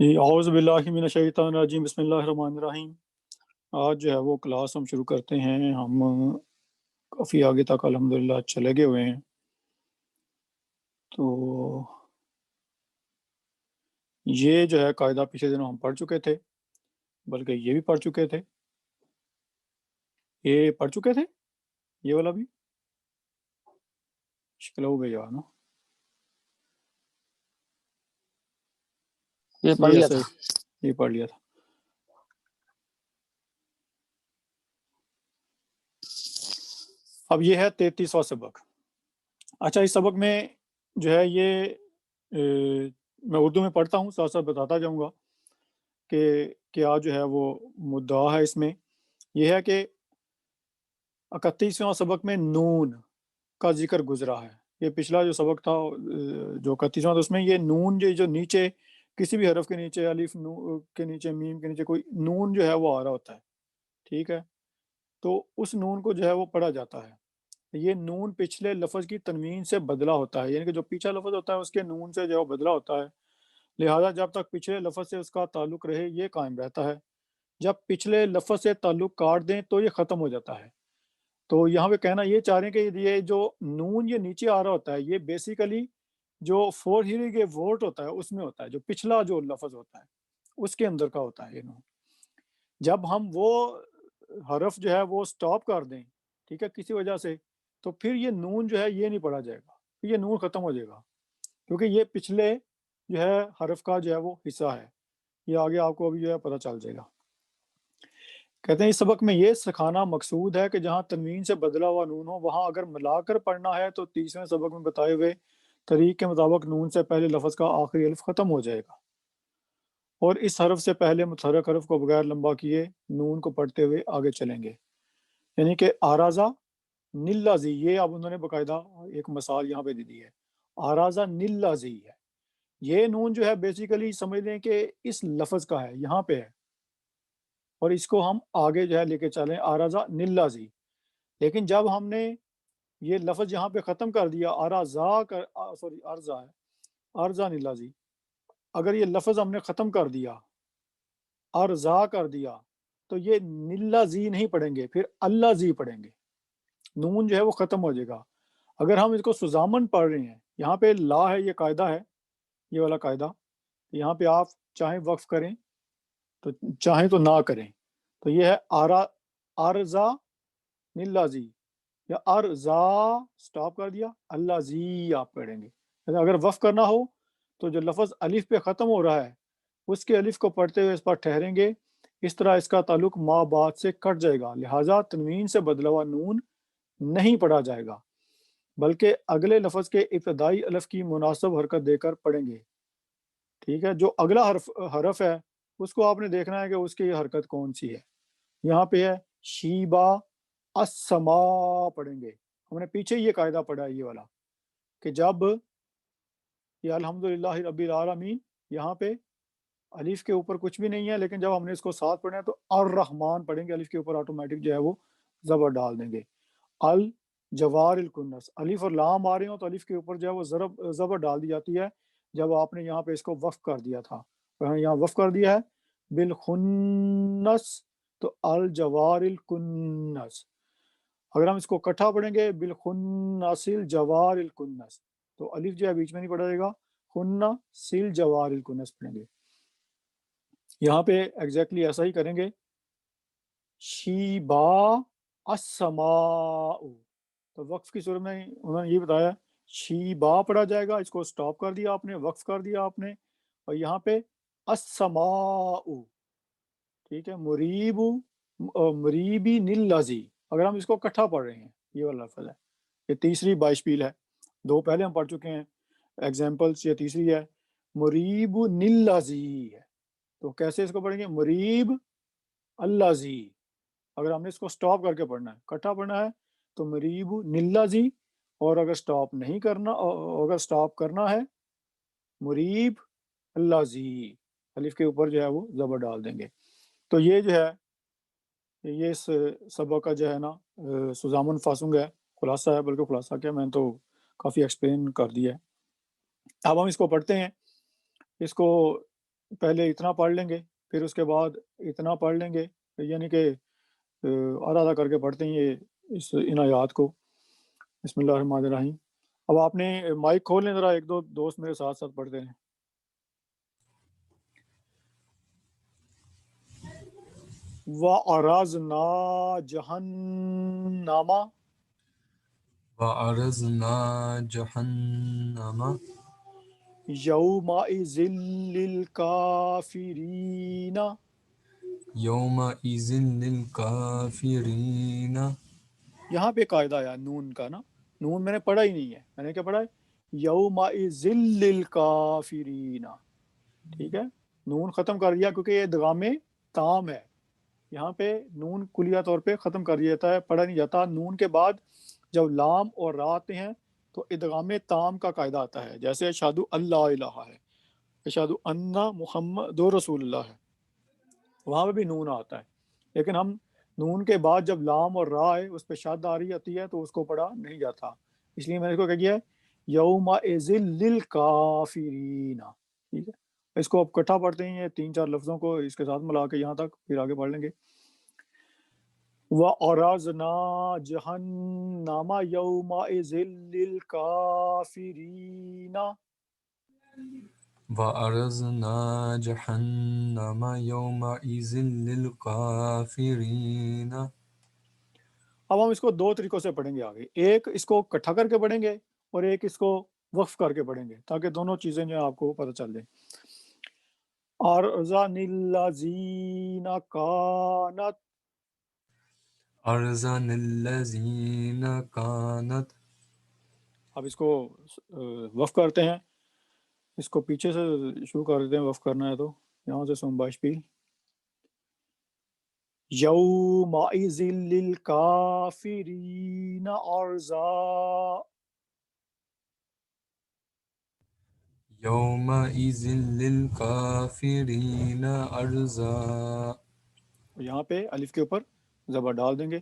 اعوذ باللہ من الشیطان الرجیم بسم اللہ الرحمن الرحیم۔ آج جو ہے وہ کلاس ہم شروع کرتے ہیں۔ ہم کافی آگے تک الحمدللہ چلے گئے ہوئے ہیں، تو یہ جو ہے قاعدہ پچھلے دنوں ہم پڑھ چکے تھے، بلکہ یہ بھی پڑھ چکے تھے، یہ پڑھ چکے تھے، یہ والا بھی شکل ہو گئی نا، یہ پڑھ لیا تھا۔ یہ پڑھ لیا تھا۔ اب یہ ہے 33واں سبق۔ اچھا، اس سبق میں جو ہے یہ میں اردو میں پڑھتا ہوں، ساتھ ساتھ بتاتا جاؤں گا کہ کیا جو ہے وہ مدعا ہے۔ اس میں یہ ہے کہ 31واں سبق میں نون کا ذکر گزرا ہے۔ یہ پچھلا جو سبق تھا جو 31واں تھا، اس میں یہ نون جو نیچے کسی بھی حرف کے نیچے، الف کے نیچے، میم کے نیچے کوئی نون جو ہے وہ آ رہا ہوتا ہے، ٹھیک ہے، تو اس نون کو جو ہے وہ پڑھا جاتا ہے۔ یہ نون پچھلے لفظ کی تنوین سے بدلا ہوتا ہے، یعنی کہ جو پیچھا لفظ ہوتا ہے اس کے نون سے جو ہے بدلا ہوتا ہے، لہذا جب تک پچھلے لفظ سے اس کا تعلق رہے یہ قائم رہتا ہے۔ جب پچھلے لفظ سے تعلق کاٹ دیں تو یہ ختم ہو جاتا ہے۔ تو یہاں پہ کہنا یہ چاہ رہے ہیں کہ یہ جو نون یہ نیچے آ رہا ہوتا ہے، یہ بیسیکلی جو فور ہیرنگ کے وورٹ ہوتا ہے اس میں ہوتا ہے، جو پچھلا جو لفظ ہوتا ہے اس کے اندر کا ہوتا ہے یہ نون۔ جب ہم وہ حرف جو ہے وہ سٹاپ کر دیں، ٹھیک ہے، کسی وجہ سے، تو پھر یہ نون جو ہے یہ نہیں پڑھا جائے گا، یہ نون ختم ہو جائے گا، کیونکہ یہ پچھلے جو ہے حرف کا جو ہے وہ حصہ ہے۔ یہ آگے آپ کو ابھی جو ہے پتہ چل جائے گا۔ کہتے ہیں اس سبق میں یہ سکھانا مقصود ہے کہ جہاں تنوین سے بدلا ہوا نون ہو وہاں اگر ملا کر پڑھنا ہے تو تیسرے سبق میں بتائے ہوئے طریق کے مطابق نون سے پہلے لفظ کا آخری الف ختم ہو جائے گا، اور اس حرف سے پہلے متحرک حرف کو بغیر لمبا کیے نون کو پڑھتے ہوئے آگے چلیں گے، یعنی کہ آرازہ نلازی، یہ اب انہوں نے باقاعدہ ایک مثال یہاں پہ دے دی ہے، آرازہ نلازی ہے۔ یہ نون جو ہے بیسیکلی سمجھ لیں کہ اس لفظ کا ہے، یہاں پہ ہے، اور اس کو ہم آگے جو ہے لے کے چلیں آرازہ نلازی۔ لیکن جب ہم نے یہ لفظ یہاں پہ ختم کر دیا، ارزا ہے، ارزا نلازی، اگر یہ لفظ ہم نے ختم کر دیا، ارزا کر دیا، تو یہ نلازی نہیں پڑھیں گے، پھر اللہ زی پڑھیں گے، نون جو ہے وہ ختم ہو جائے گا۔ اگر ہم اس کو سزامن پڑھ رہے ہیں، یہاں پہ لا ہے، یہ قاعدہ ہے، یہ والا قاعدہ، یہاں پہ آپ چاہیں وقف کریں تو چاہیں تو نہ کریں، تو یہ ہے ارزا نلازی، یا ارزا سٹاپ کر دیا، اللہ زی آپ پڑھیں گے۔ اگر وقف کرنا ہو تو جو لفظ الف پہ ختم ہو رہا ہے اس کے الف کو پڑھتے ہوئے اس پر ٹھہریں گے، اس طرح اس کا تعلق ما بعد سے کٹ جائے گا، لہٰذا تنوین سے بدلا ہوا نون نہیں پڑھا جائے گا، بلکہ اگلے لفظ کے ابتدائی الف کی مناسب حرکت دے کر پڑھیں گے، ٹھیک ہے۔ جو اگلا حرف ہے اس کو آپ نے دیکھنا ہے کہ اس کی حرکت کون سی ہے۔ یہاں پہ ہے شیبا السما پڑھیں گے، ہم نے پیچھے یہ قاعدہ پڑھا ہے یہ والا، کہ جب یہ الحمدللہ رب العالمین، یہاں پہ الف کے اوپر کچھ بھی نہیں ہے، لیکن جب ہم نے اس کو ساتھ پڑھنا ہے تو الرحمن پڑھیں گے، الف کے اوپر آٹومیٹک جو ہے وہ زبر ڈال دیں گے۔ الجوار الکنس، الف اور لام آ رہے ہوں تو الف کے اوپر جو ہے وہ زبر ڈال دی جاتی ہے، جب آپ نے یہاں پہ اس کو وقف کر دیا تھا، یہاں وقف کر دیا ہے بالخنس، تو الجوار الکنس۔ اگر ہم اس کو کٹھا پڑھیں گے بالخنس الجوار الکنس، تو الف جو ہے بیچ میں نہیں پڑھا جائے گا، خنہ سل جوار الکنس پڑھیں گے۔ یہاں پہ ایگزیکٹلی ایسا ہی کریں گے، شیبا السماء، تو وقف کی صورت میں انہوں نے یہ بتایا شیبا پڑھا جائے گا، اس کو سٹاپ کر دیا آپ نے، وقف کر دیا آپ نے، اور یہاں پہ السماء، ٹھیک ہے، مریبی نلازی، اگر ہم اس کو کٹھا پڑھ رہے ہیں، یہ والا لفظ ہے، یہ تیسری بائشپیل ہے، دو پہلے ہم پڑھ چکے ہیں ایگزامپلس، یہ تیسری ہے، مریب نلازی ہے، تو کیسے اس کو پڑھیں گے، مریب اللہ زی، اگر ہم نے اس کو سٹاپ کر کے پڑھنا ہے، کٹھا پڑھنا ہے تو مریب نلازی، اور اگر سٹاپ نہیں کرنا، اگر سٹاپ کرنا ہے مریب اللہ زی، الف کے اوپر جو ہے وہ زبر ڈال دیں گے۔ تو یہ جو ہے یہ اس سبق کا جو ہے نا سزامن فاسنگ ہے، خلاصہ ہے، بلکہ خلاصہ کیا، میں نے تو کافی ایکسپلین کر دیا ہے۔ اب ہم اس کو پڑھتے ہیں، اس کو پہلے اتنا پڑھ لیں گے، پھر اس کے بعد اتنا پڑھ لیں گے، یعنی کہ آدھا آدھا کر کے پڑھتے ہیں یہ ان آیات کو۔ بسم اللہ الرحمن الرحیم۔ اب آپ نے مائک کھول لیں ذرا، ایک دو دوست میرے ساتھ ساتھ پڑھتے ہیں۔ وَأَرَزْنَا جَهَنَّمَ وَأَرَزْنَا جَهَنَّمَ يَوْمَئِذٍ لِلْكَافِرِينَ۔ يَوْمَئِذٍ لِلْكَافِرِينَ۔ یہاں پہ قاعدہ ہے نون کا نا، نون میں نے پڑھا ہی نہیں ہے، میں نے کیا پڑھا ہے؟ یومئذ للکافرین، ٹھیک ہے، نون ختم کر دیا کیونکہ یہ ادغام تام ہے، یہاں پہ نون کلیہ طور پہ ختم کر دیا جاتا ہے، پڑھا نہیں جاتا۔ نون کے بعد جب لام اور را آتے ہیں تو ادغام تام کا قاعدہ آتا ہے، جیسے اشہد اللہ الہ ہے، اشہد ان محمد رسول اللہ ہے، وہاں پہ بھی نون آتا ہے، لیکن ہم نون کے بعد جب لام اور را ہے اس پہ شد آ رہی آتی ہے تو اس کو پڑھا نہیں جاتا، اس لیے میں نے اس کو کہہ دیا ہے یومئذ للکافرین، ٹھیک ہے۔ اس کو اب اکٹھا پڑھتے ہیں، یہ تین چار لفظوں کو اس کے ساتھ ملا کے یہاں تک، پھر آگے پڑھ لیں گے۔ وَأَرَزْنَا جَهَنَّمَ يَوْمَئِذٍ لِلْكَافِرِينَ۔ وَأَرَزْنَا جَهَنَّمَ يَوْمَئِذٍ لِلْكَافِرِينَ۔ اب ہم اس کو دو طریقوں سے پڑھیں گے آگے، ایک اس کو اکٹھا کر کے پڑھیں گے اور ایک اس کو وقف کر کے پڑھیں گے، تاکہ دونوں چیزیں جو ہیں آپ کو پتہ چل جائیں۔ أَرْزَنِ الَّذِينَ كَانَتْ، أَرْزَنَ الَّذِينَ كَانَتْ۔ اب اس کو وقف کرتے ہیں، اس کو پیچھے سے شروع کر دیتے ہیں، وقف کرنا ہے تو یہاں سے سن باشپیل۔ یومئذ للکافرین عرضا، يَوْمَئِذٍ لِلْكَافِرِينَ عَرْضًا۔ یہاں پہ الف کے اوپر زبر ڈال دیں گے۔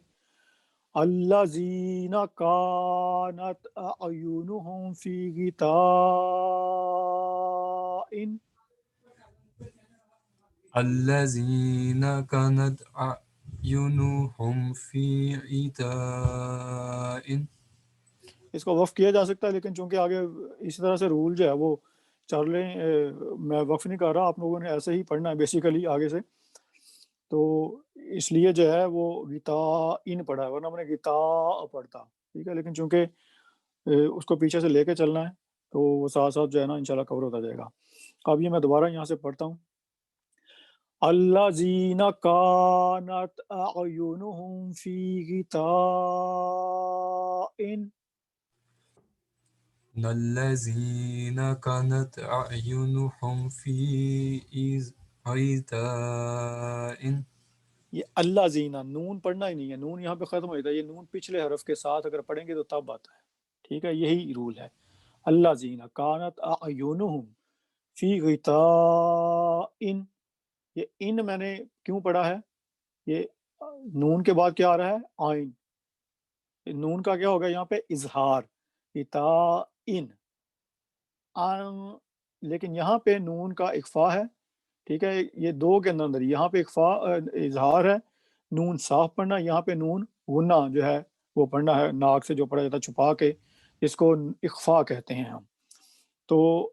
الذین کانت اعینہم فی غطاء، الَّذِينَ كَانَتْ أَعْيُنُهُمْ فِي غِطَاءٍ۔ اس کو وقف کیا جا سکتا ہے، لیکن چونکہ آگے اسی طرح سے رول جو ہے وہ چل رہے ہیں، میں وقف نہیں کر رہا، آپ لوگوں نے ایسے ہی پڑھنا ہے بیسیکلی آگے سے، تو اس لیے جو ہے وہ غطاء پڑھا ہے، ورنہ میں نے غطاء پڑھتا، ٹھیک ہے، لیکن چونکہ اس کو پیچھے سے لے کے چلنا ہے تو وہ ساتھ ساتھ جو ہے نا انشاءاللہ کور ہوتا جائے گا۔ اب یہ میں دوبارہ یہاں سے پڑھتا ہوں۔ الذین کانت اعینہم فی غطاء، الَّذِينَ كَانَتْ أَعْيُنُهُمْ فِي غِطَاءٍ۔ یہ اللہ زینہ نون پڑھنا ہی نہیں ہے، نون یہاں پہ ختم ہو جاتا ہے، یہ نون پچھلے حرف کے ساتھ اگر پڑھیں گے تو تب آتا ہے، ٹھیک ہے، یہی رول ہے۔ اللہ زینہ کانت اعینہم فی غطاء، یہ ان میں نے کیوں پڑھا ہے؟ یہ نون کے بعد کیا آ رہا ہے؟ آئین، نون کا کیا ہوگا یہاں پہ؟ اظہار، غطاء، لیکن یہاں پہ نون کا اخفا ہے، ٹھیک ہے، یہ دو کے اندر یہاں پہ اخفا اظہار ہے، نون صاف پڑھنا، یہاں پہ نون غنہ جو ہے وہ پڑھنا ہے، ناک سے جو پڑھا جاتا ہے چھپا کے، اس کو اخفا کہتے ہیں ہم۔ تو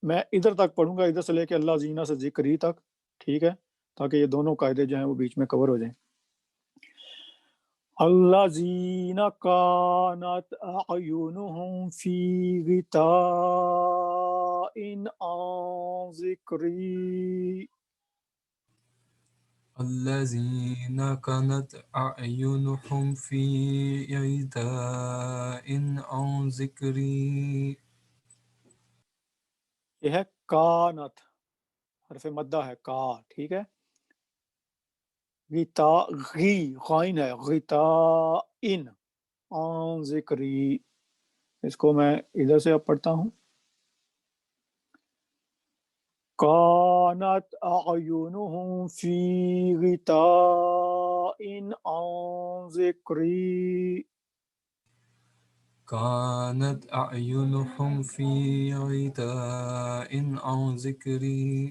میں ادھر تک پڑھوں گا، ادھر سے لے کے اللہ زینہ سے ذکری تک، ٹھیک ہے، تاکہ یہ دونوں قاعدے جو ہیں وہ بیچ میں کور ہو جائیں۔ الذین کانت اعینہم فی غطاء عن ذکری، الَّذِينَ كَانَتْ أَعْيُنُهُمْ فِي غِطَاءٍ عَنْ ذِكْرِي۔ یہ ہے کانت، حرف مدہ ہے کا، ٹھیک ہے، غطاء، غی غائن ہے، غطاء عن ذکری، اس کو میں ادھر سے اب پڑھتا ہوں۔ کانت اعینہم فی غطاء عن ذکری، كَانَتْ أَعْيُنُهُمْ فِي غِطَاءٍ عَنْ ذِكْرِي۔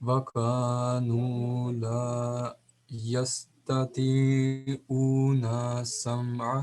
وَكَانُوا لَا يَسْتَطِيعُونَ سَمْعًا.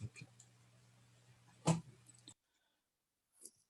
Okay.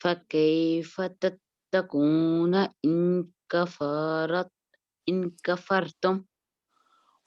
فكيف تتقون إن كفرتم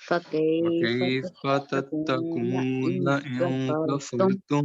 فكيف وكيف تتقون تتقون إن إن كفرتم كفرتم.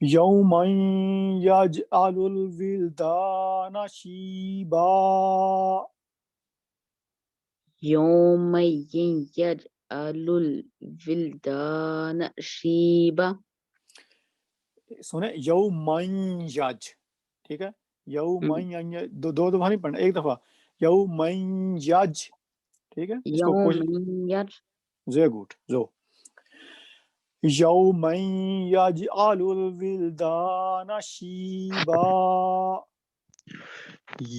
یوما یجعل الولدان شیبا، يوم يجعل الولدان شيبا. سنیں یومن یج، ٹھیک ہے، یومن دو دفعہ نہیں پڑھنا، ایک دفعہ یومن یج، ٹھیک ہے، اس کو يوم يجعل زے گوٹ زو یومن یجعل الولدان شیبا،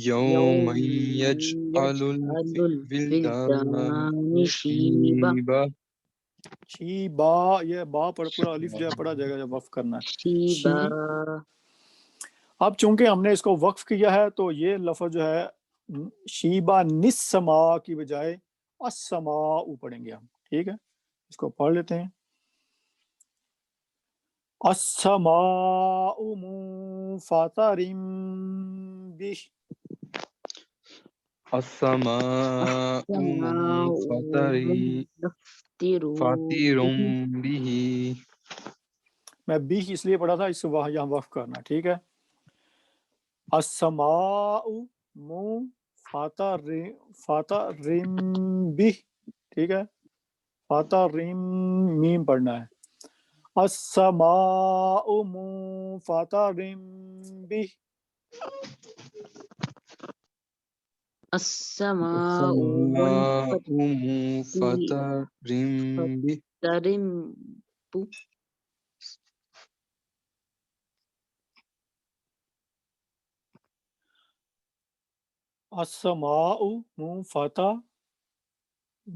يوم يجعل الولدان شيبا. شیبا، یہ با پڑھ پورا الف جو ہے پڑھا جائے گا جب وقف کرنا ہے. شيبا. اب چونکہ ہم نے اس کو وقف کیا ہے تو یہ لفظ جو ہے شیبا نسما کی بجائے السماء پڑھیں گے ہم، ٹھیک ہے، اس کو پڑھ لیتے ہیں. السماء منفطر به، السماء منفطر به. میں بھی اس لیے پڑھا تھا، اس کو یہاں وقف کرنا، ٹھیک ہے. السماء منفطر به، ٹھیک ہے، فطر میم پڑھنا ہے. السماء منفطر به، السماء منفطر به. منفطر. السماء منفطر،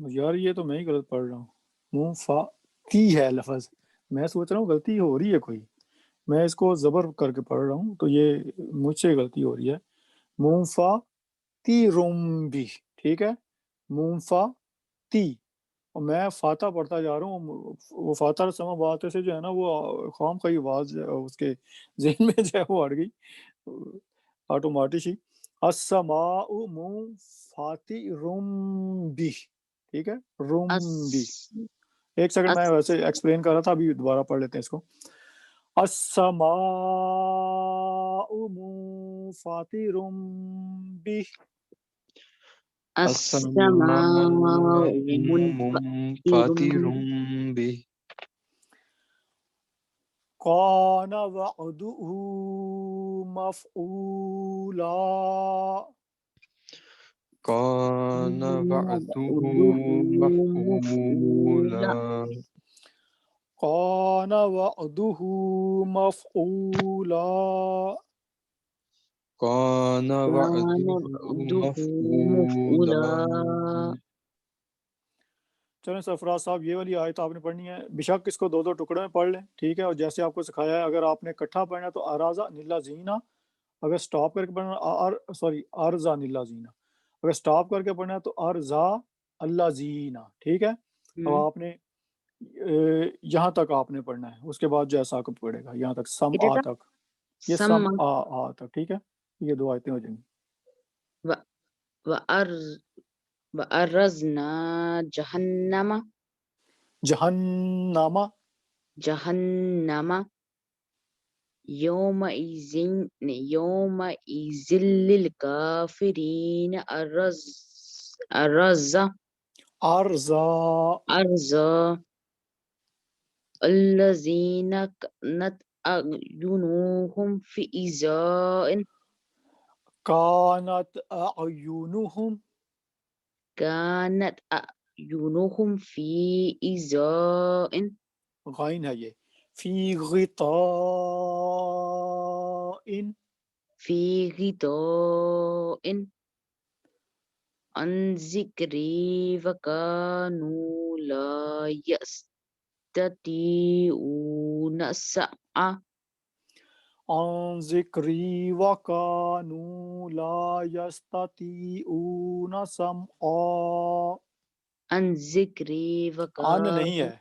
یار یہ تو میں ہی غلط پڑھ رہا ہوں، منفطی ہے لفظ، میں سوچ رہا ہوں غلطی ہو رہی ہے کوئی، میں اس کو زبر کر کے پڑھ رہا ہوں تو یہ مجھ سے غلطی ہو رہی ہے. منفطر بھی، ٹھیک ہے، منفطی، اور میں فاتح پڑھتا جا رہا ہوں، وہ فاتح سما بات سے جو ہے نا وہ خام خواہ آواز اس کے ذہن میں جو ہے وہ ہٹ گئی آٹومیٹک ہی. السماء منفطر بھی، ٹھیک ہے، روم بھی. ایک سیکنڈ میں ویسے ایکسپلین کر رہا تھا، ابھی دوبارہ پڑھ لیتے ہیں اس کو. السماء منفطر به، السماء منفطر به. كان وعده مفعولا، كان وعده مفعولا. كان وعده مفعولا، كان وعده مفعولا. چلیں سرفراز صاحب یہ والی آیت آپ نے پڑھنی ہے، بشک اس کو دو دو ٹکڑوں میں پڑھ لیں، ٹھیک ہے، اور جیسے آپ کو سکھایا ہے اگر آپ نے اکٹھا پڑھنا ہے تو ارازا نیلا زینا، اگر سٹاپ کر کے پڑھنا ارزا نیلا زینا، اگر سٹاپ کر کے پڑھنا ہے تو ارزا اللہ زینا، ٹھیک ہے. اب آپ نے یہاں تک آپ نے پڑھنا ہے، اس کے بعد جیسا آپ پڑھے گا یہاں تک سم آ تک، یہ سم آ تک، ٹھیک ہے، یہ دو آیتیں ہو جائیں گی. وَأَرَزْنَا جَهَنَّمَ يَوْمَئِذٍ لِلْكَافِرِينَ أَرْزًا الَّذِينَ كَانَتْ أَعْيُنُهُمْ فِي إِزَاءٍ غائن ہے یہ، فی غطاء عن ذکری وَكَانُوا لَا يَسْتَطِيعُونَ السَّمْعَ عن ذکری وَكَانُوا لَا يَسْتَطِيعُونَ سَمْعًا. عن ذکری ان وَكَانُوا نہیں ہے،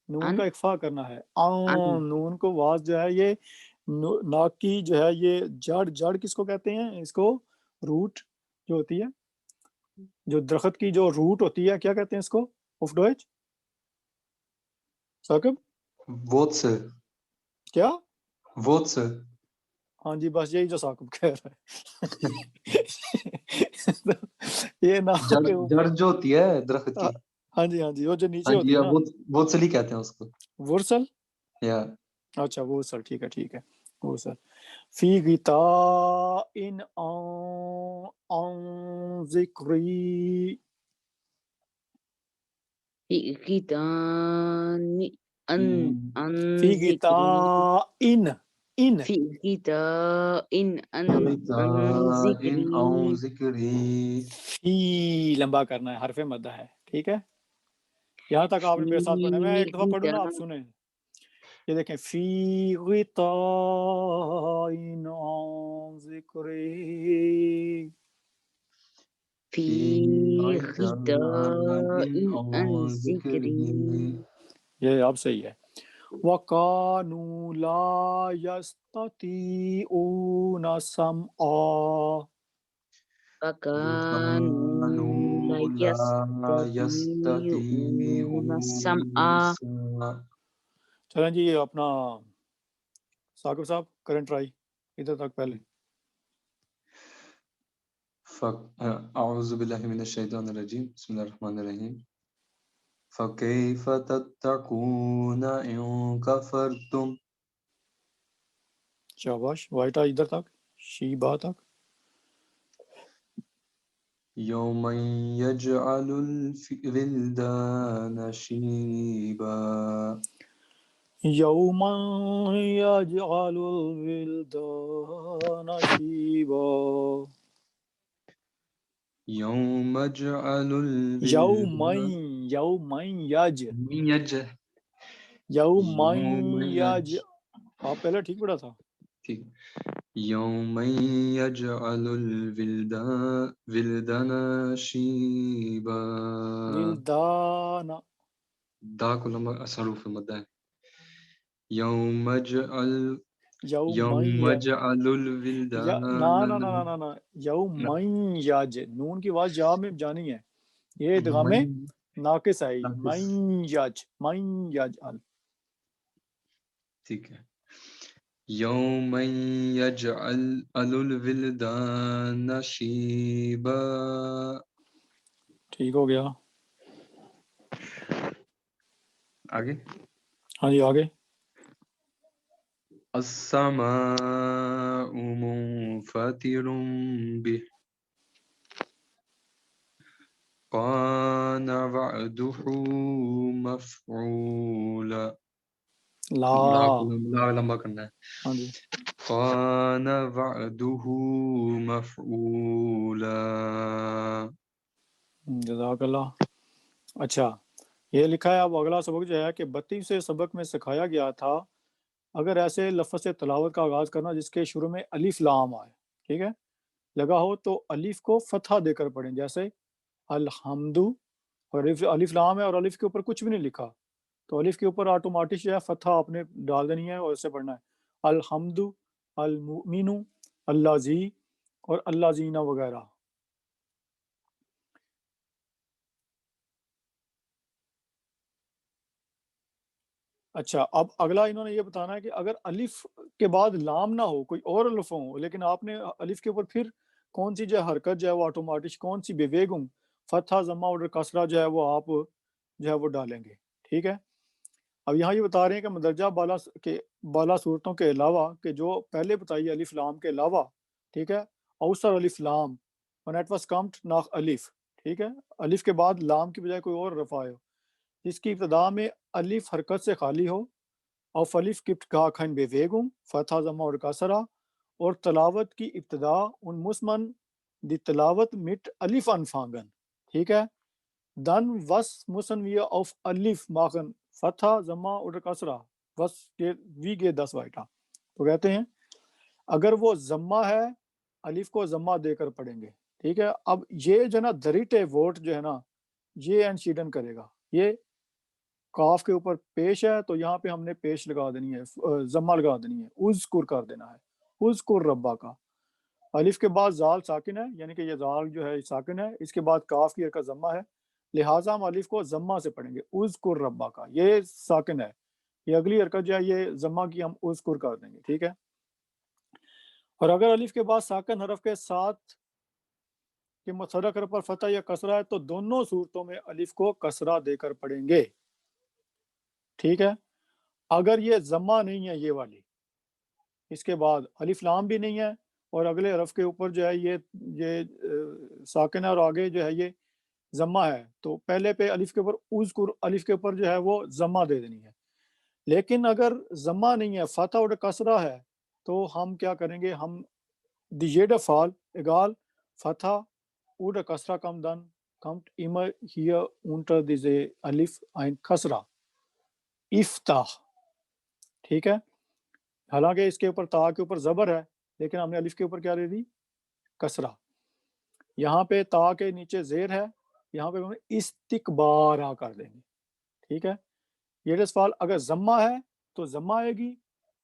نون کا اخفا کرنا ہے. نون کو واز جو ہے یہ ناک کی جو ہے یہ جڑ کس کو کہتے ہیں، اس کو روٹ جو ہوتی ہے، جو درخت کی جو روٹ ہوتی ہے کیا کہتے ہیں اس کو auf Deutsch ثاقب؟ Wurzel. کیا ووتسل ہاں جی بس یہی جو ثاقب کہہ رہا ہے یہ نام جڑ کے جڑ جو ہوتی ہے درخت کی. ہاں جی وہ جو نیچے ہاں ہوتی جی ہے نا ووتسل ہی کہتے ہیں اس کو. ورسل. یا اچھا ورسل ٹھیک ہے ورسل. فی غطاء عن ذکری. فی کتان ان فی ذکری غطاء فی کتاء ان ذکری ان ذکری. فی لمبا کرنا ہے، حرف مدہ ہے، ٹھیک ہے، یہاں تک آپ نے میرے ساتھ پڑھنا ہے. میں ایک دفعہ پڑھوں نا، آپ سنیں. یہ دیکھیں فی غطاء عن ذکری. فی غطاء ان ذکری. یہ اب صحیح ہے. وَقَانُوا لَا يَسْتَطِيعُونَ سَمْعًا. فَكَانُوا لَا يَسْتَطِيعُونَ السَّمْعَ. چلیں جی، یہ اپنا ثاقب صاحب کرنٹ ٹرائی ادھر تک پہلے. اعوذ باللہ من الشیطان الرجیم. بسم اللہ الرحمن الرحیم. فَكَيْفَ تَتَّقُونَ إِن كَفَرْتُمْ. شاباش. وائٹا ادھر تک، شیبا تک. يَوْمًا يَجْعَلُ الْوِلْدَانَ شِيبًا. یوما یجعل الولدان شیبا. يَوْمَ يَجْعَلُ یومن یج آپ پہلے ٹھیک پڑھا تھا. ٹھیک. يَوْمَ يَجْعَلُ الْوِلْدَانَ شِيبًا. ولدان. دا کو لمبا حروف مدہ ہے. يَوْمَ يَجْعَلُ الْوِلْدَانَ. نا یومن یج، نون کی آواز یا میں جانی ہے، یہ ادغام ناقص ہے. من یجعل. ٹھیک ہے. يَوْمَ يَجْعَلُ الْوِلْدَانَ شِيبًا. ٹھیک ہو گیا. آگے. ہاں جی آگے. السَّمَاءُ مُنفَطِرٌ بِهِ. كَانَ وَعْدُهُ مَفْعُولًا. لا. لا لمبا کرنا ہے. ہاں جی. كَانَ وَعْدُهُ مَفْعُولًا. جزاک اللہ. اچھا یہ لکھا ہے. اب اگلا سبق جو ہے کہ 32 سبق میں سکھایا گیا تھا اگر ایسے لفظ سے تلاوت کا آغاز کرنا جس کے شروع میں الف لام آئے، ٹھیک ہے، لگا ہو تو الف کو فتحہ دے کر پڑھیں. جیسے الحمد، اور الف لام ہے اور الف کے اوپر کچھ بھی نہیں لکھا، تو الف کے اوپر آٹومیٹک جو ہے فتحہ آپ نے ڈال دینی ہے اور اسے پڑھنا ہے. الحمد، المؤمن، اللہ زی اور اللہ زینہ وغیرہ. اچھا اب اگلا انہوں نے یہ بتانا ہے کہ اگر الف کے بعد لام نہ ہو، کوئی اور الف ہو، لیکن آپ نے الف کے اوپر پھر کون سی جو ہے حرکت جو ہے وہ آٹومیٹک، کون سی بے ویگم، فتحہ، ضمہ اور کسرہ جو ہے وہ آپ جو ہے وہ ڈالیں گے. ٹھیک ہے. اب یہاں یہ بتا رہے ہیں کہ مندرجہ بالا صورتوں کے علاوہ، کہ جو پہلے بتائی الف لام کے علاوہ، ٹھیک ہے، اوسر الف لام when it was comes nach الف، ٹھیک ہے، الف کے بعد لام کی بجائے کوئی اور رفع ہو جس کی ابتدا میں الف حرکت سے خالی ہو، auf الف gibt gar kein Bewegung، فتحہ، ضمہ اور کسرہ، اور تلاوت کی ابتدا ان مسمن دی تلاوت mit الف anfangen، ٹھیک ہے. dann was müssen wir auf الف machen، فتحہ، ضمہ اور کسرہ، was wie geht das weiter. تو کہتے ہیں اگر وہ ضمہ ہے الف کو ضمہ دے کر پڑھیں گے. ٹھیک ہے. اب یہ جو نا دریٹے ووٹ جو ہے نا یہ انشیڈن کرے گا. یہ کاف کے اوپر پیش ہے تو یہاں پہ ہم نے پیش لگا دینی ہے، ضمہ لگا دینی ہے، اذکر کر دینا ہے، اذکر ربا کا. الف کے بعد زال ساکن ہے، یعنی کہ یہ زال جو ہے ساکن ہے، اس کے بعد کاف کی حرکت ضمہ ہے، لہٰذا ہم الف کو ضمہ سے پڑھیں گے. اذکر ربا کا یہ ساکن ہے، یہ اگلی حرکت جو ہے یہ ضمہ کی ہم اذکر کر دیں گے، ٹھیک ہے. اور اگر الف کے بعد ساکن حرف کے ساتھ کہ متحرک حرف پر فتح یا کسرہ ہے تو دونوں صورتوں میں الف کو کسرہ دے کر پڑھیں گے، ٹھیک ہے. اگر یہ ضمہ نہیں ہے، یہ والی، اس کے بعد الف لام بھی نہیں ہے اور اگلے حرف کے اوپر جو ہے یہ ساکن ہے اور آگے جو ہے یہ ضمہ ہے، تو پہلے پہ الف کے اوپر اذکر الف کے اوپر جو ہے وہ ضمہ دے دینی ہے. لیکن اگر ضمہ نہیں ہے، فتح اور کسرہ ہے، تو ہم کیا کریں گے، ہم die jede Fall egal Fatha oder Kasra kommt immer hier unter diese Alif ein Kasra افتح، ٹھیک ہے. حالانکہ اس کے اوپر تا کے اوپر زبر ہے لیکن ہم نے الف کے اوپر کیا دے دی، کسرہ. یہاں پہ تا کے نیچے زیر ہے، یہاں پہ ہم استکبارا کر دیں گے، ٹھیک ہے. یہ فال اگر ضمہ ہے تو ضمہ آئے گی،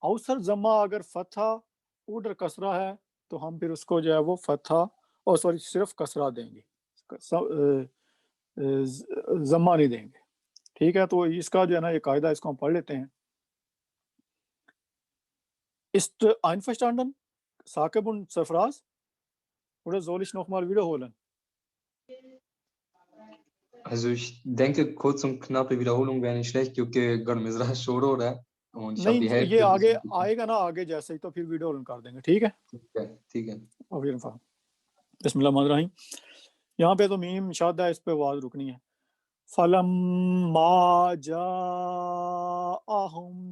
اوسر ضمہ اگر فتح اوڈر کسرہ ہے تو ہم پھر اس کو جو ہے وہ فتح اور سوری صرف کسرہ دیں گے، ضمہ نہیں دیں گے، ٹھیک ہے. تو اس کا جو ہے نا یہ قاعدہ، اس کو ہم پڑھ لیتے ہیں. Ist einverstanden? Sakib und Sarfraz? Oder soll ich nochmal wiederholen? Also ich denke, kurz und knappe Wiederholung wäre nicht schlecht, کیونکہ گھر میں ذرا شور ہو رہا ہے اور نہیں یہ آگے آئے گا نا، آگے جیسے ہی تو پھر ویڈیو کر دیں گے، ٹھیک ہے. ٹھیک ہے. بسم اللہ الرحمن الرحیم. یہاں پہ تو میم شاد ہے، اس پہ آواز رکنی ہے. فَلَمَّا جَاءَهُمْ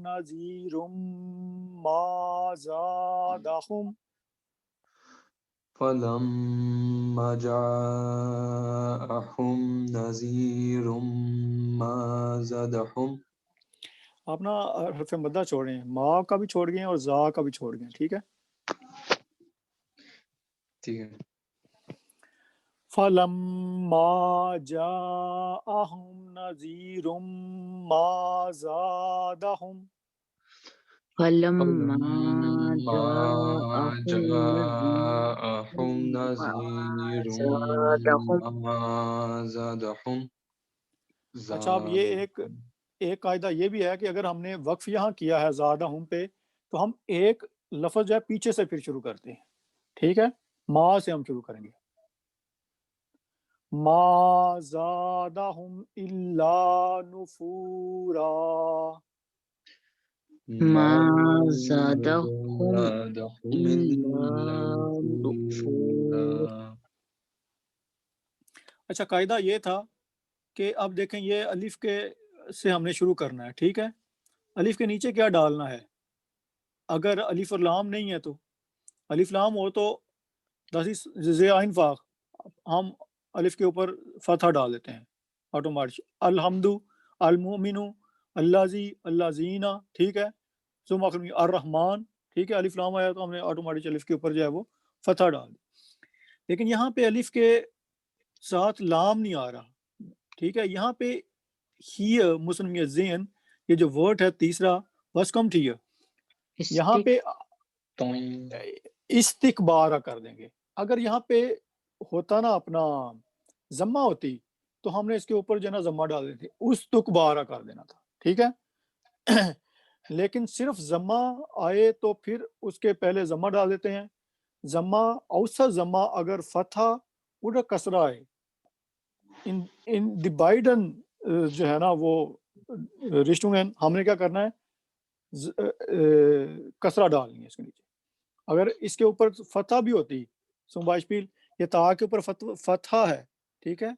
نَذِيرٌ مَا زَادَهُمْ فَلَمَّا جَاءَهُمْ نَذِيرٌ مَا زَادَهُمْ. آپ نا حرف مدہ چھوڑ رہے ہیں، ما کا بھی چھوڑ گئے ہیں اور زا کا بھی چھوڑ گئے ہیں، ٹھیک ہے. ٹھیک ہے. فَلَمَّا جَاءَهُمْ نَذِيرٌ مَا زَادَهُمْ فَلَمَّا جَاءَهُمْ نَذِيرٌ مَا زَادَهُمْ. اچھا اب یہ ایک قاعدہ یہ بھی ہے کہ اگر ہم نے وقف یہاں کیا ہے زادہم پہ تو ہم ایک لفظ جو ہے پیچھے سے پھر شروع کرتے ہیں، ٹھیک ہے. ما سے ہم شروع کریں گے، ما زادہم الا نفورا، ما زادہم الا نفورا. اچھا قاعدہ یہ تھا کہ اب دیکھیں یہ الف کے سے ہم نے شروع کرنا ہے، ٹھیک ہے. الف کے نیچے کیا ڈالنا ہے، اگر الف اور لام نہیں ہے تو الف لام ہو تو عین فاق ہم الف کے اوپر فتح ڈال دیتے ہیں آٹومیٹک. الحمد، المؤمن، اللذی، اللذین، ٹھیک ہے. ثم الرحمن، ٹھیک ہے. الف لام آیا تو ہم نے آٹومیٹک الف کے اوپر جو ہے وہ فتح ڈال دی. لیکن یہاں پہ الف کے ساتھ لام نہیں آ رہا، ٹھیک ہے. یہاں پہ ہی مسلم ذہن یہ جو ورڈ ہے تیسرا بس کم ٹھی ہے، یہاں پہ استکبارہ کر دیں گے. اگر یہاں پہ ہوتا نا اپنا ضمہ ہوتی تو ہم نے اس کے اوپر جو ہے نا ضمہ ڈال دیتے، استکبارہ کر دینا تھا، ٹھیک ہے. لیکن صرف ضمہ آئے تو پھر اس کے پہلے ضمہ ڈال دیتے ہیں. ضمہ اوسط ضمہ اگر فتح اور کسرہ آئے ان دی بائیڈن جو ہے نا وہ رشتوں میں ہم نے کیا کرنا ہے، کسرہ ڈالنی ہے اس کے نیچے. اگر اس کے اوپر فتح بھی ہوتی سنباشپیل، یہ تا کے اوپر فتح ہے، ٹھیک ہے.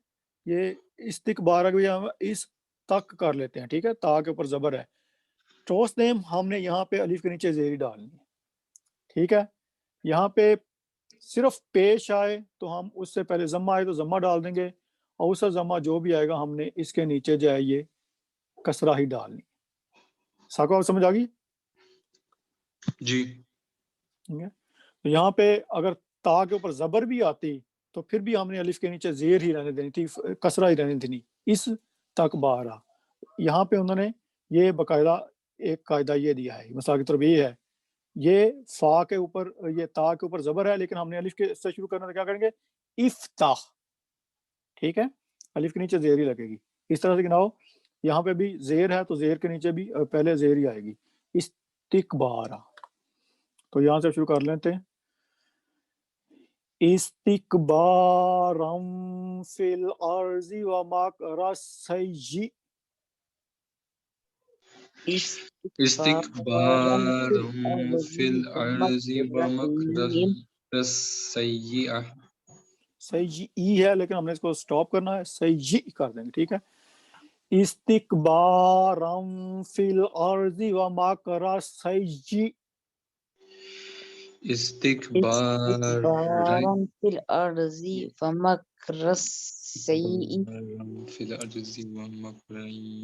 یہ استکبارہ بھی ہم اس تک کر لیتے ہیں، ٹھیک ہے. تا کے اوپر زبر ہے. ٹروس نیم ہم نے یہاں پہ الف کے نیچے زیری ڈالنی ہے، ٹھیک ہے. یہاں پہ صرف پیش آئے تو ہم اس سے پہلے ضمہ آئے تو ضمہ ڈال دیں گے، اور اس ضمہ جو بھی آئے گا ہم نے اس کے نیچے جو ہے یہ کسرہ ہی ڈالنی. ساکو آپ سمجھ آ گئی؟ جی. تو یہاں پہ اگر تا کے اوپر زبر بھی آتی تو پھر بھی ہم نے الف کے نیچے زیر ہی رہنے دینی تھی، کسرہ ہی رہنے دینی. اس تک بارہ یہاں پہ انہوں نے یہ باقاعدہ ایک قاعدہ یہ دیا ہے، مثال کے طور پہ یہ ہے، یہ فا کے اوپر یہ تا کے اوپر زبر ہے لیکن ہم نے الف کے سے شروع کرنا تو کیا کریں گے، افتح، ٹھیک ہے. الف کے نیچے زیر ہی لگے گی. اس طرح سے گناؤ، یہاں پہ بھی زیر ہے تو زیر کے نیچے بھی پہلے زیر ہی آئے گی، استکبارا. تو یہاں سے شروع کر لیتے ہیں. استکبارا فی الارض ومکر السیئ. استکبارا فی الارض ومکر السیئ. سیئ ہے لیکن ہم نے اس کو سٹاپ کرنا ہے، سیئ کر دیں گے، ٹھیک ہے. استکبارا فی الارض ومکر السیئ. استکبارا فی الارض ومکر السیئ. فی الارض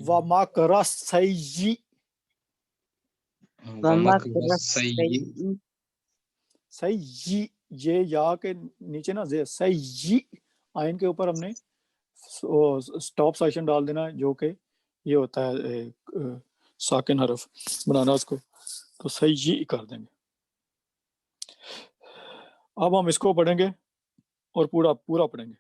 ومکر السیئ. ومکر السیئ. سیئ، یہ یا کے نیچے نا زیر، سیئ آئین کے اوپر ہم نے سٹاپ سیشن ڈال دینا ہے، جو کہ یہ ہوتا ہے ساکن حرف بنانا اس کو، تو سیئ کر دیں گے. اب ہم اس کو پڑھیں گے اور پورا پڑھیں گے.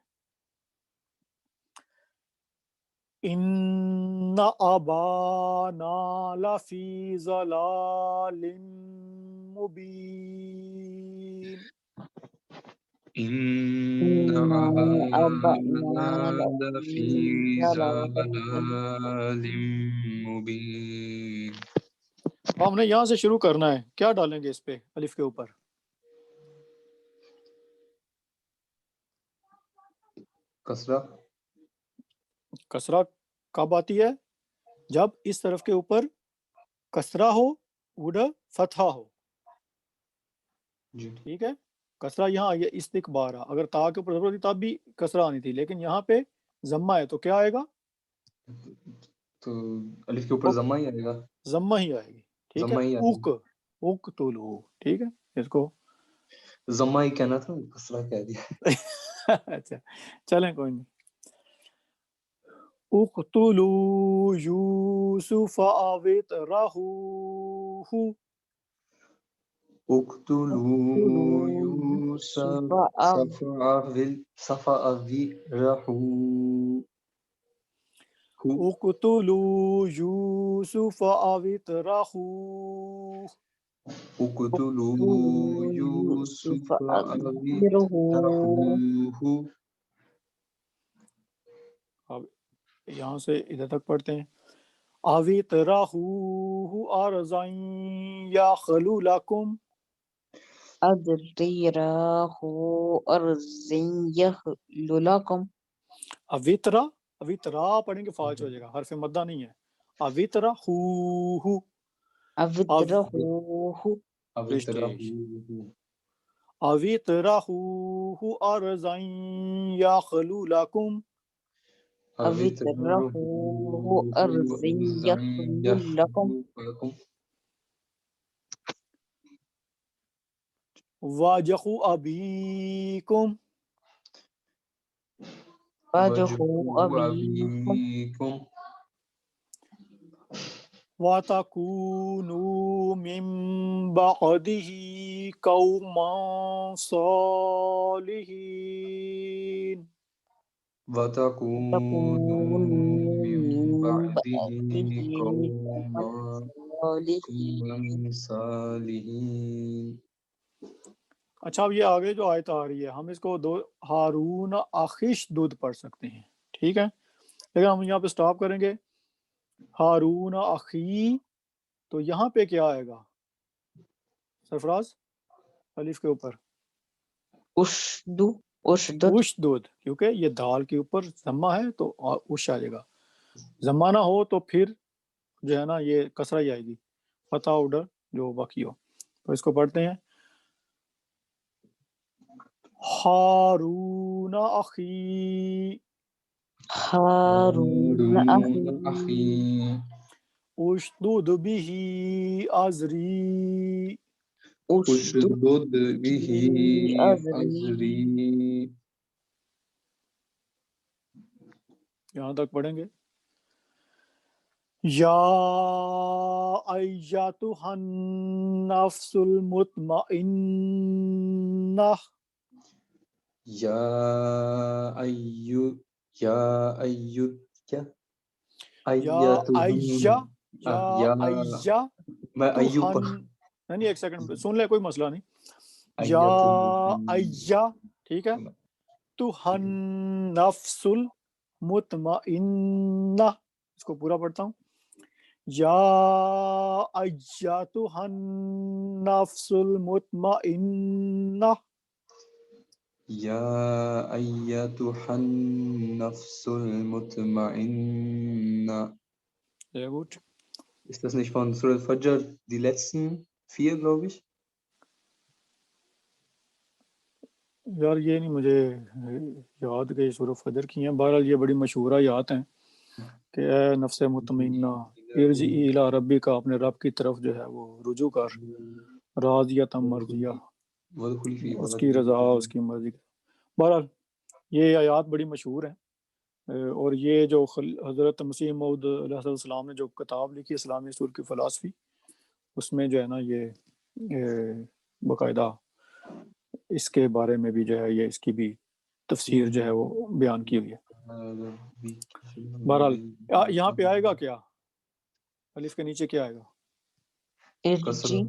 ان ابانا لفی ضلال مبین. ان ابانا لفی ضلال مبین. ہم نے یہاں سے شروع کرنا ہے، کیا ڈالیں گے اس پہ الف کے اوپر؟ کسرہ. کسرہ کب آتی ہے؟ جب اس طرف کے اوپر کسرہ ہو، وڈا فتحہ ہو. جی ٹھیک ہے، کسرہ یہاں آئی ہے استکبارہ. اگر تا کے اوپر ضرورت تھی تب بھی کسرہ آنی تھی، لیکن یہاں پہ ضمہ ہے تو کیا آئے گا؟ تو الف کے اوپر ضمہ ہی آئے گا. ضمہ ہی آئے گی. ٹھیک ہے، ضمہ ہی آئے گا. اقتلوا. ٹھیک ہے، اس کو ضمہ ہی کہنا تھا، کسرہ کہہ دیا. اچھا چلیں کوئی نہیں. اقتلوا یوسف او اطرحوہ. اقتلوا یوسف اقتلوا یوسف او اطرحوہ. اقتلوا یوسف اب یہاں سے ادھر تک پڑھتے ہیں. او اطرحوہ ارضا یخل لکم. أَذْرِيَاهُ أَرْضٍ يَخْلُ لَكُمْ. اویترا پڑھیں گے فاعل ہو جائے گا، حرف مدہ نہیں ہے. اویترحوہ أَذْرِيَاهُ اویترحوہ ارضا یخل لکم. أَذْرِيَاهُ أَرْضٍ يَخْلُ لَكُمْ. وجہ ابیکم. وَجْهُ أَبِيكُمْ. وَتَكُونُوا مِن بَعْدِهِ قَوْمًا صَالِحِينَ. وَتَكُونُوا مِن بَعْدِهِ قَوْمًا صَالِحِينَ. اچھا، اب یہ آگے جو آیت آ رہی ہے ہم اس کو ہارون اخش دودھ پڑھ سکتے ہیں، ٹھیک ہے، لیکن ہم یہاں پہ سٹاپ کریں گے. ہارون اخی، تو یہاں پہ کیا آئے گا سرفراز الف کے اوپر؟ اشدد، کیونکہ یہ دال کے اوپر ضمہ ہے تو اش آ جائے گا. ضمہ نہ ہو تو پھر جو ہے نا یہ کسرہ ہی آئے گی، فتح اڈر جو باقی ہو. تو اس کو پڑھتے ہیں. ہارون اخی هارون أخي اشدد به ازری. اشدد به أزری. یہاں تک پڑھیں گے. یا ایتھا النفس المطمئنہ. یا میں ایوب پر نہیں ایک سیکنڈ سن لے، کوئی مسئلہ نہیں. یا ایا، ٹھیک ہے، تو ہن نفس المطمئنہ، اس کو پورا پڑھتا ہوں. یا ایتھا النفس المطمئنہ. یا ایتھا النفس المطمئنہ. Sehr gut. Ist das nicht von Surah Fajr die letzten 4, glaube ich? یار یہ نہیں مجھے یاد کہ سورہ فجر کی ہیں. بہرحال یہ بڑی مشہور آیات ہیں کہ اے نفس مطمئنہ ارجعی الی ربک، اپنے رب کی طرف جو ہے وہ رجوع کر، راضیۃ مرضیہ، اس کی رضا اس کی مرضی. بہرحال یہ آیات بڑی مشہور ہیں، اور یہ جو حضرت مسیح موعود علیہ السلام نے جو کتاب لکھی اسلامی اصول کی فلسفی، اس میں جو ہے نا یہ باقاعدہ اس کے بارے میں بھی جو ہے یہ اس کی بھی تفسیر جو ہے وہ بیان کی ہوئی ہے. بہرحال یہاں پہ آئے گا کیا، الف کے نیچے کیا آئے گا؟ ارجی.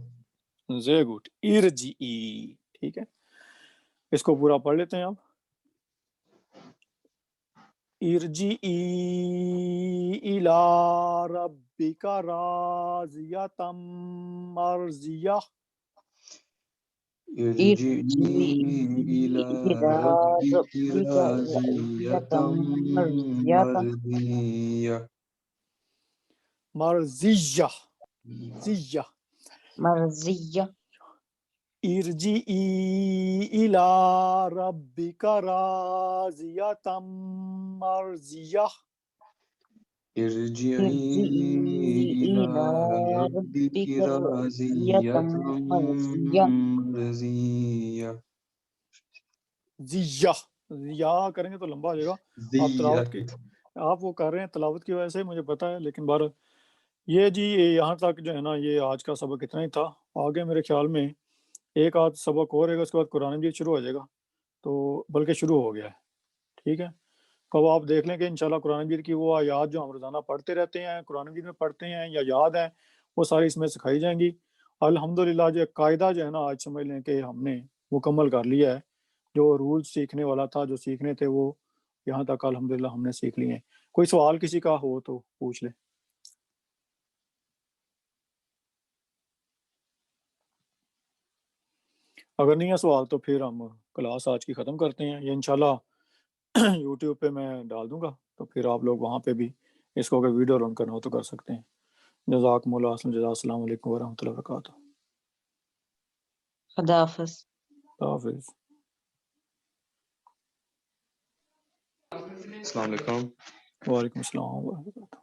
زے گڈ، ارجعی. ٹھیک ہے، اس کو پورا پڑھ لیتے ہیں آپ. ارجعی الی ربک راضیۃ مرضیہ. ارجعی الی ربک راضیۃ مرضیہ. مرضیہ، زیہ. مرضیہ. ارجعی الی ربک راضیۃ مرضیہ. ارجعی الی ربک راضیۃ مرضیہ. زیہ، زیہ کریں گے تو لمبا ہو جائے گا. آپ تلاوت کی، آپ وہ کر رہے ہیں تلاوت کی وجہ سے مجھے پتا ہے، لیکن بہرحال یہ جی یہاں تک جو ہے نا یہ آج کا سبق اتنا ہی تھا. آگے میرے خیال میں ایک آدھ سبق اور رہے گا، اس کے بعد قرآن مجید شروع ہو جائے گا، تو بلکہ شروع ہو گیا ہے. ٹھیک ہے، تو اب آپ دیکھ لیں کہ انشاءاللہ قرآن مجید کی وہ آیات جو ہم روزانہ پڑھتے رہتے ہیں، قرآن مجید میں پڑھتے ہیں یا یاد ہیں، وہ ساری اس میں سکھائی جائیں گی. الحمدللہ جو قاعدہ جو ہے نا آج سمجھ لیں کہ ہم نے مکمل کر لیا ہے. جو رول سیکھنے والا تھا، جو سیکھنے تھے، وہ یہاں تک الحمدللہ ہم نے سیکھ لیے ہیں. کوئی سوال کسی کا ہو تو پوچھ لیں. اگر نہیں ہے سوال تو پھر ہم کلاس آج کی ختم کرتے ہیں. یہ انشاءاللہ یوٹیوب پہ میں ڈال دوں گا، تو پھر آپ لوگ وہاں پہ بھی اس کو اگر ویڈیو رن کرنا ہو تو کر سکتے ہیں. جزاکم اللہ خیر جزا. السلام علیکم ورحمۃ اللہ وبرکاتہ. خدا حافظ. اللہ حافظ. السلام علیکم. وعلیکم السلام ورحمۃ اللہ وبرکاتہ.